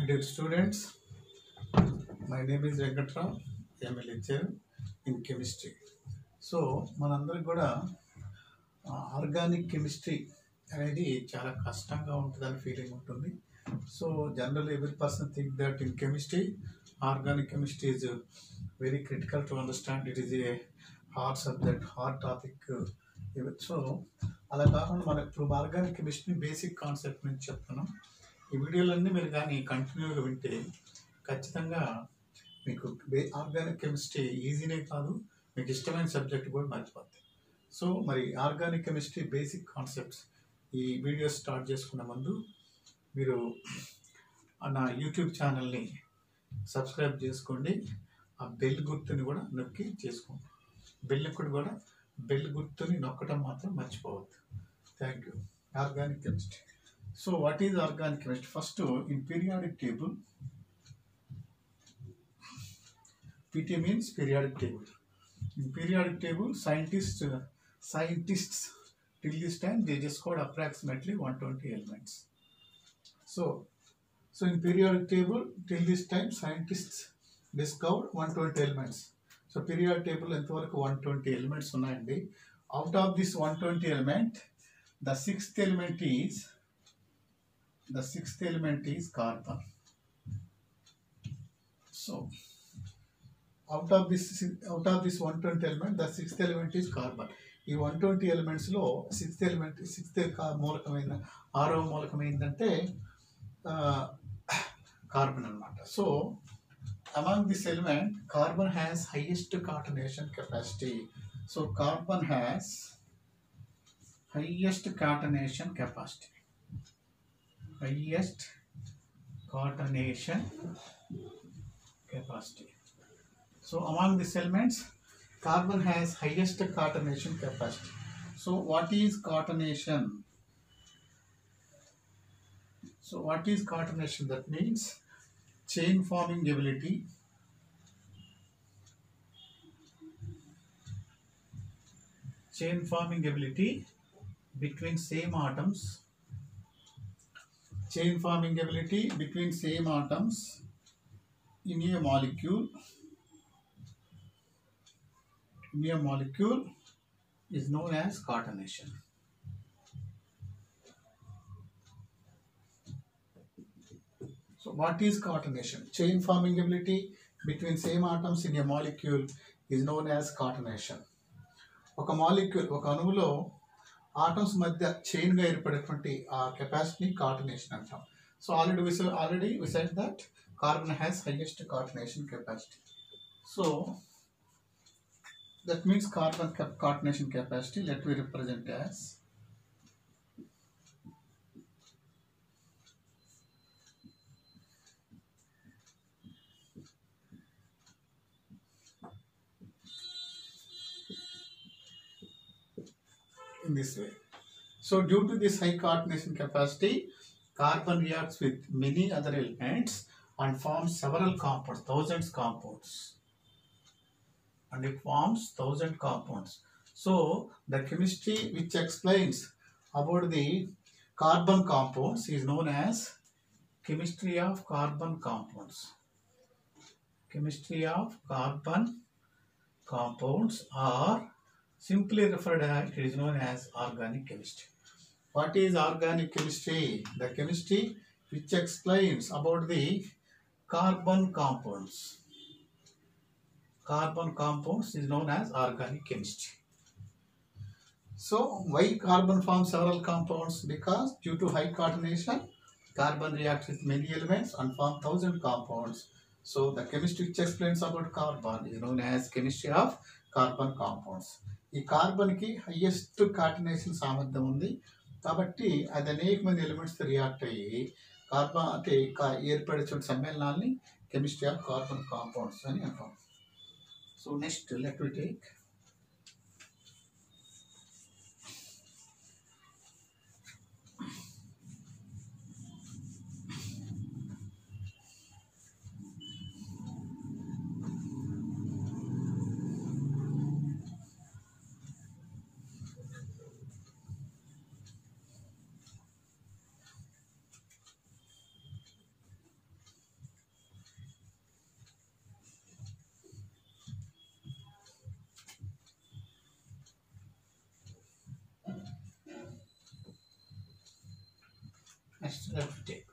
My dear students, my name is Venkatrao. I am a lecturer in chemistry. So మనందరికి కూడా organic chemistry అనేది చాలా కష్టంగా ఉంటుందని ఫీలింగ్ ఉంటుంది. So general every person think that in chemistry organic chemistry is very critical to understand. It is a hard subject, hard topic. So అలా కాకుండా మనం ఇప్పుడు ఆర్గానిక్ కెమిస్ట్రీ బేసిక్ కాన్సెప్ట్ నుంచి చెప్తున్నాం. ఈ వీడియోలన్నీ మీరు కానీ కంటిన్యూగా వింటే ఖచ్చితంగా మీకు ఆర్గానిక్ కెమిస్ట్రీ ఈజీనే కాదు, మీకు ఇష్టమైన సబ్జెక్ట్ కూడా మర్చిపోతుంది. సో మరి ఆర్గానిక్ కెమిస్ట్రీ బేసిక్ కాన్సెప్ట్స్ ఈ వీడియో స్టార్ట్ చేసుకునే ముందు మీరు నా యూట్యూబ్ ఛానల్ని సబ్స్క్రైబ్ చేసుకోండి. ఆ బెల్ గుర్తుని కూడా నొక్కి చేసుకోండి. బెల్ గుర్తుని నొక్కడం మాత్రం మర్చిపోవద్దు. Thank you. Organic chemistry. So what is organic chemistry? First, in periodic table, PT means periodic table. In periodic table, scientists till this time they discovered approximately 120 elements. So in periodic table till this time scientists discovered 120 elements. So periodic table enthvaraku 120 elements unnayandi. Out of this 120 element, the sixth element is carbon. So out of this 120 element, the sixth element is carbon. ఈ 120 elements లో sixth మూలకమైన ఆరవ మూలకం ఏంటంటే carbon అన్నమాట. So among this element, carbon has highest catenation capacity. So carbon has highest catenation capacity. So among these elements, carbon has highest catenation capacity. So what is catenation? That means chain forming ability between same atoms. Chain forming ability between same atoms in a molecule is known as catenation. So what is catenation? Chain forming ability between same atoms in a molecule is known as catenation. ఒక molecule, ఒక అణువులో atoms మధ్య chain గా ఏర్పడేటువంటి ఆ capacity catenation అంటాం. So already we said that carbon has highest catenation capacity. So that means carbon catenation capacity let we represent as in this way. So due to this high catenation capacity, carbon reacts with many other elements and forms several compounds, thousands compounds. And it forms 1000 compounds. So the chemistry which explains about the carbon compounds is known as chemistry of carbon compounds. Chemistry of carbon compounds are simply referred as, it is known as organic chemistry. What is organic chemistry? The chemistry which explains about the carbon compounds. Carbon compounds is known as organic chemistry. So why carbon forms several compounds? Because due to high catenation, carbon reacts with many elements and form 1000 compounds. So the chemistry which explains about carbon is known as chemistry of carbon compounds. ఈ కార్బన్కి highest కాటనేషన్ సామర్థ్యం ఉంది కాబట్టి అది అనేక మంది ఎలిమెంట్స్తో react అయ్యి carbon అంటే ఏర్పడే సమ్మేళనాల్ని కెమిస్ట్రీ ఆఫ్ కార్బన్ కాంపౌండ్స్ అని అంటాం. So next let we take Next, let me take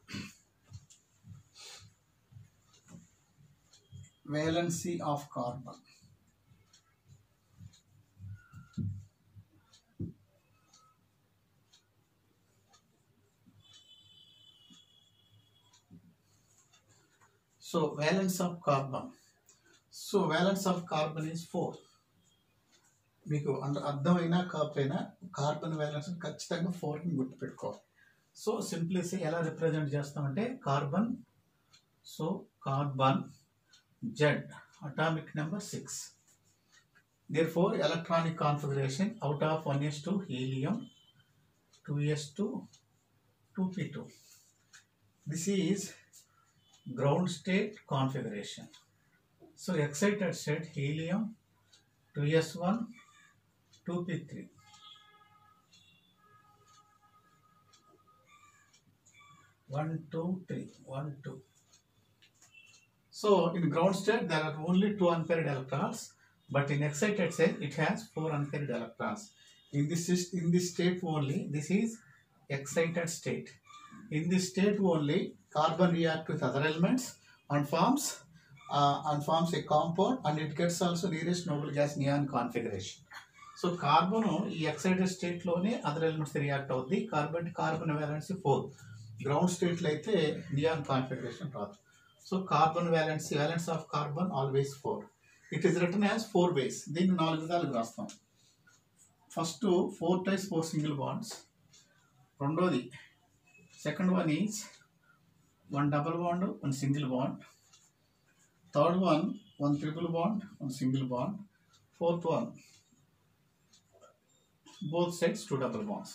valency of carbon. So valence of carbon. So valence of carbon is 4. మీకు అర్థమైనా కాకపోయినా కార్బన్ వ్యాలెన్స్ ఖచ్చితంగా 4ని గుర్తుపెట్టుకోవాలి. సో సింప్లీస్ ఎలా రిప్రజెంట్ చేస్తామంటే carbon, so carbon Z atomic number 6. Therefore electronic configuration out of 1s2 helium, 2s2, 2p2. This is ground state configuration. So excited state helium, 2s1, 2p3. One, two, three. 1, 2. So in ground state there are only 2 unpaired electrons, but in excited state it has 4 unpaired electrons. In this state only, this is excited state. In this state only, carbon reacts with other elements and forms a compound, and it gets also nearest noble gas neon configuration. So carbon ఈ excited state లోనే other elements react అవుద్ది. carbon valence 4. Ground state లో అయితే neon configuration రాదు. So carbon valence of carbon always 4. It is written as 4 ways. దీన్ని 4 విధాలుగా రాస్తాం. First 4 times 4 single bonds. రెండోది second one is 1 double bond, 1 single bond. Third one 1 triple bond, 1 single bond. Fourth one both sides 2 double bonds.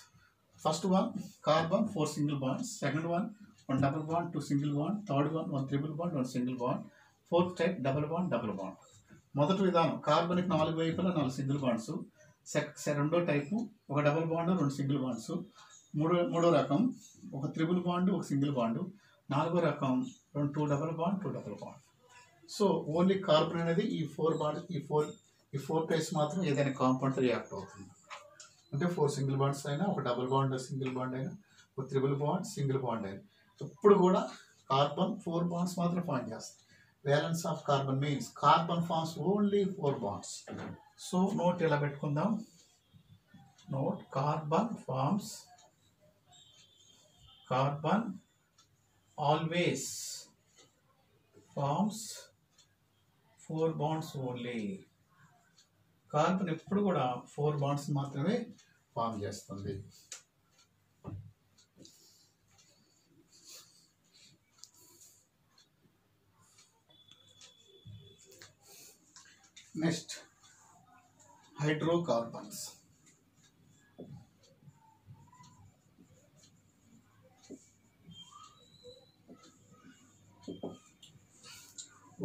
First one carbon 4 single bonds. Second one 1 double bond, 2 single bond. Third one 1 triple bond, 1 single bond. Fourth type double bond. మొదటి విధానం కార్బన్కి 4 వైపులా 4 single bonds. రెండో type ఒక double bond 2 single bonds. మూడో రకం ఒక triple bond, ఒక single bond. నాలుగో రకం 2 double bond. So only carbon అనేది ఈ 4 బాండ్ ఈ 4 టైప్స్ మాత్రం ఏదైనా కాంపౌండ్ రియాక్ట్ అవుతుంది. అంటే 4 సింగిల్ బాండ్స్ అయినా, ఒక డబుల్ బాండ్ సింగిల్ బాండ్ అయినా, ఒక త్రిబుల్ బాండ్ సింగిల్ బాండ్ అయినా ఇప్పుడు కూడా కార్బన్ 4 బాండ్స్ మాత్రం ఫామ్ చేస్తుంది. valence of carbon means carbon forms only 4 bonds. So note ఇలా పెట్టుకుందాం. Note carbon always forms 4 bonds only. Carbon ఎప్పుడు కూడా 4 బాండ్స్ మాత్రమే ఫామ్ చేస్తుంది. Next, hydrocarbons.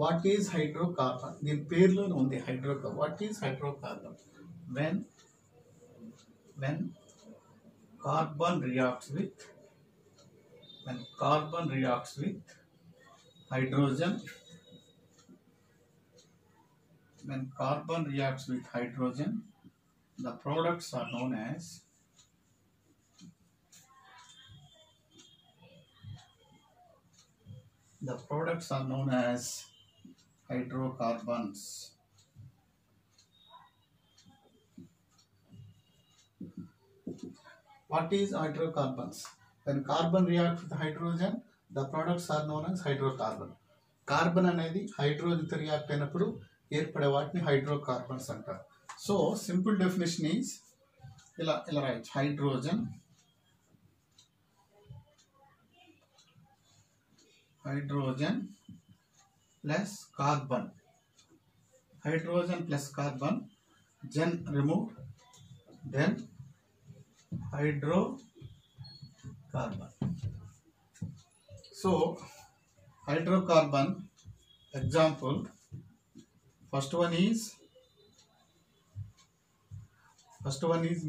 What is hydrocarbon? దీని పేరులోనే ఉంది hydrocarbon. What is hydrocarbon? When carbon reacts with hydrogen. When carbon reacts with hydrogen, the products are known as hydrocarbons. What is hydrocarbons? When carbon reacts with hydrogen, the products are known as hydrocarbon. Carbon అనేది hydrogen తో react అయినప్పుడు ఏర్పడే వాటిని hydrocarbons అంటారు. So simple definition is ఇలా రాయొచ్చు. Hydrogen plus carbon. Hydrogen plus carbon, then remove, then hydrocarbon. So hydrocarbon example, first one is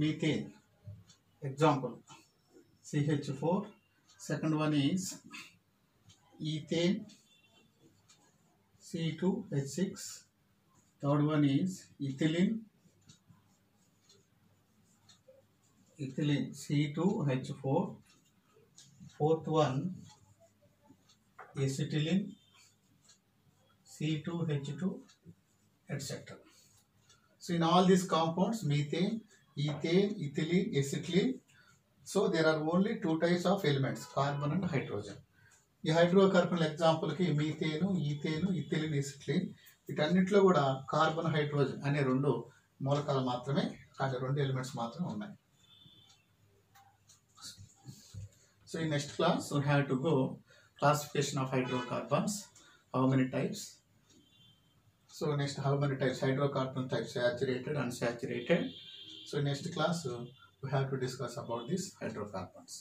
methane, example CH4. Second one is ethane, C2H6. Third one is ethylene, C2H4. fourth one acetylene, C2H2, etc. So in all these compounds, methane, ethane, ethylene, acetylene, so there are only two types of elements, carbon and hydrogen. ఈ hydrocarbon ఎగ్జాంపుల్కి మీథేను, ethane, ethylene, acetylene వీటన్నిటిలో కూడా carbon, hydrogen అనే రెండు మూలకాలు మాత్రమే, కానీ రెండు ఎలిమెంట్స్ మాత్రమే ఉన్నాయి. సో ఈ next class we have to go classification of hydrocarbons, how many types. So next how many types hydrocarbon types, saturated, unsaturated. So next class we have to discuss about these hydrocarbons.